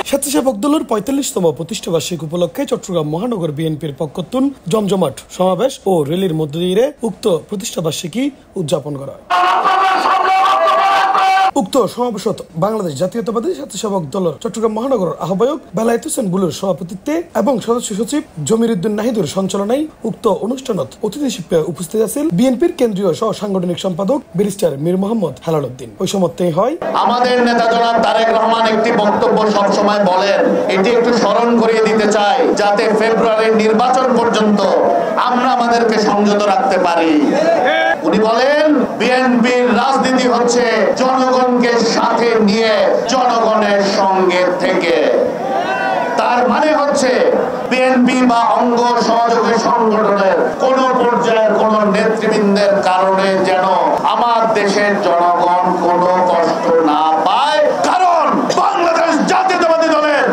স্বেচ্ছাসেবক দলের ৪৫তম প্রতিষ্ঠা বার্ষিকী উপলক্ষে চট্টগ্রাম মহানগর বিএনপির পক্ষতুন জমজমাট সমাবেশ ও র্যালির মধ্য দিয়ে উক্ত প্রতিষ্ঠা বার্ষিকী উদযাপন করা হয়। উক্ত সমাবেশত বাংলাদেশ জাতীয়তাবাদী স্বেচ্ছাসেবক দলের চট্টগ্রাম মহানগর আহ্বায়ক বেলায়েত হোসেন বুলুর সভাপতিত্বে এবং সদস্য সচিব জমির উদ্দিন নাহিদুর সঞ্চালনায় উক্ত অনুষ্ঠানত অতিথি হিসেবে উপস্থিত আছেন বিএনপির কেন্দ্রীয় সহ সাংগঠনিক সম্পাদক ব্যারিস্টার মীর মোহাম্মদ হেলাল উদ্দিন। ওই সময়তেই হয় আমাদের নেতা জনাব তারেক রহমান একটি বক্তব্য সবসময় বলেন, এটি একটু স্মরণ করিয়ে দিতে চাই যাতে ফেব্রুয়ারির নির্বাচন পর্যন্ত আমরা আমাদেরকে সংযত রাখতে পারি। উনি বলেন বিএনপির রাজনীতি হচ্ছে জনগণকে সাথে নিয়ে জনগণের সঙ্গে থেকে। তার মানে হচ্ছে বিএনপি বা অঙ্গ সহযোগী সংগঠনের কোন পর্যায়ের কোন নেতৃবৃন্দের কারণে যেন আমার দেশের জনগণ কোনো কষ্ট না পায়, কারণ বাংলাদেশ জাতীয়তাবাদী দলের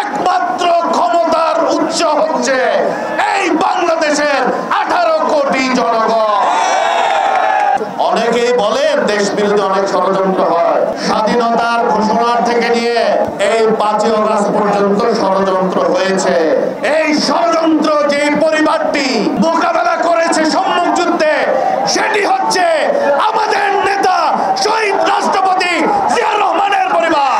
একমাত্র ক্ষমতার উৎস হচ্ছে এই বাংলাদেশের 18 কোটি জনগণ। অনেকেই বলেন দেশ বিরোধী অনেক ষড়যন্ত্র হয়, স্বাধীনতার ঘোষণার থেকে নিয়ে এই 5ই আগস্ট পর্যন্ত ষড়যন্ত্র হয়েছে। এই ষড়যন্ত্র যে পরিবারটি মোকাবেলা করেছে সম্মুখ যুদ্ধে, সেটি হচ্ছে আমাদের নেতা শহীদ রাষ্ট্রপতি জিয়া রহমানের পরিবার।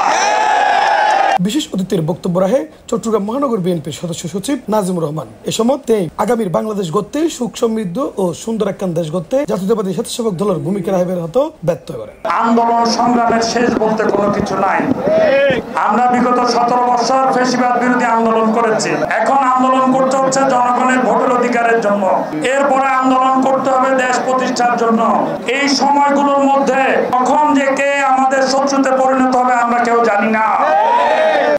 বিশেষ অতিথির বক্তব্য রাখে চট্টগ্রাম মহানগর বিএনপির সদস্য সচিব নাজিমুর রহমান। এ সময় তিনি আগামীর বাংলাদেশ গড়তে সুখ সমৃদ্ধ ও সুন্দর একখান দেশ গড়তে জাতীয়তাবাদী স্বেচ্ছাসেবক দলের ভূমিকা রাখবেন হতো ব্যর্থ করেন। আন্দোলন সংগ্রামের শেষ বলতে কোনো কিছু নাই। আমরা বিগত 17 বছর ফ্যাসিবাদ বিরোধী আন্দোলন করেছি। এখন আন্দোলন করতে হচ্ছে জনগণের ভোটের অধিকারের জন্য। এরপরে আন্দোলন করতে হবে দেশ প্রতিষ্ঠার জন্য। এই সময়গুলোর মধ্যে কখন যে কে আমাদের শত্রুতে পরিণত হবে আমরা কেউ জানি না।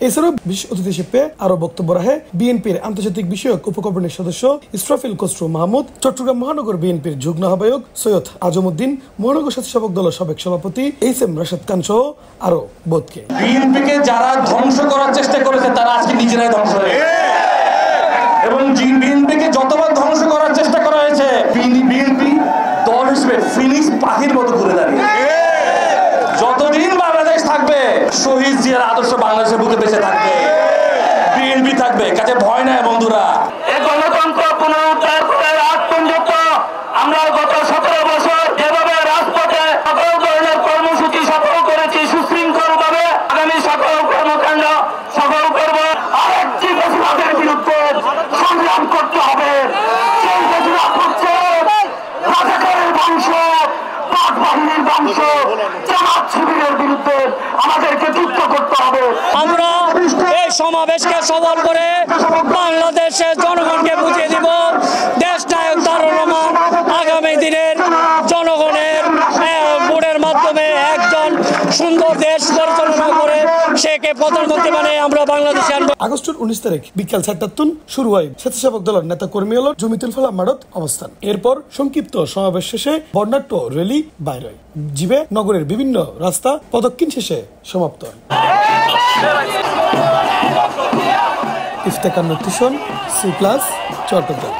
এছাড়াও বিশেষ অতিথি হিসেবে আরো বক্তব্য রাখে বিএনপির আন্তর্জাতিক বিষয়ক উপকমিটির সদস্য ইসরাফিল খসরু মাহমুদ, চট্টগ্রাম মহানগর বিএনপির যুগ্ম আহ্বায়ক সৈয়দ আজম উদ্দিন, মহানগর স্বেচ্ছাসেবক দলের সাবেক সভাপতি এইচ.এম. রাশেদ খান সহ আরো বোধকে। বিএনপিকে যারা ধ্বংস করার চেষ্টা করেছে তারা আজকে নিজেরাই ধ্বংস হয়েছে, এবং বিএনপিকে যতবার ধ্বংস করার চেষ্টা করা হয়েছে বিএনপি দল হিসেবে ফিনিক্স পাখির মতো ঘুরে দাঁড়িয়ে। যতদিন বাংলাদেশ থাকবে শহীদ জিয়ার আদর্শ বাংলাদেশের বুকে বেঁচে থাকবে, বিএনপি থাকবে। কাজে ভয় নাই বন্ধুরা। এই গণতন্ত্র পুনরুদ্ধার করে আজ পর্যন্ত আমরা গত 17 বছর যেভাবে রাজপথে সকল ধরনের কর্মসূচি সফল করেছি সুশৃঙ্খলভাবে, আগামী সকল কর্মকাণ্ড সফল করব। আরেকটি বেশিরভাগের বিরুদ্ধে সংগ্রাম করতে হবে। সেই বেশিরভাগ হচ্ছে রাজাকারের বংশ, পাক বাহিনীর বংশ, জামাত শিবিরের বিরুদ্ধে আমাদেরকে যুদ্ধ করতে হবে। আমরা এই সমাবেশকে সফল করে বাংলাদেশের জনগণকে বুঝিয়ে দিব দেশ নায়ক তারেক রহমান আগামী দিনের জনগণের ভোটের মাধ্যমে একজন সুন্দর দেশ পরিচালনা করে সেকে প্রধানমন্ত্রী বানিয়ে আমরা বাংলাদেশে আনবো। আগস্টের 19 তারিখ বিকাল 4টায় শুরু হয় স্বেচ্ছাসেবক দলের নেতা কর্মী হল জমিতুল ফলা মাঠত অবস্থান। এরপর সংক্ষিপ্ত সমাবেশ শেষে বর্ণাঢ্য র্যালি বাইর হয়, জিবে নগরের বিভিন্ন রাস্তা প্রদক্ষিণ শেষে সমাপ্ত হয়। ইফতেখার নোটিশন C+ চট্টগ্রাম।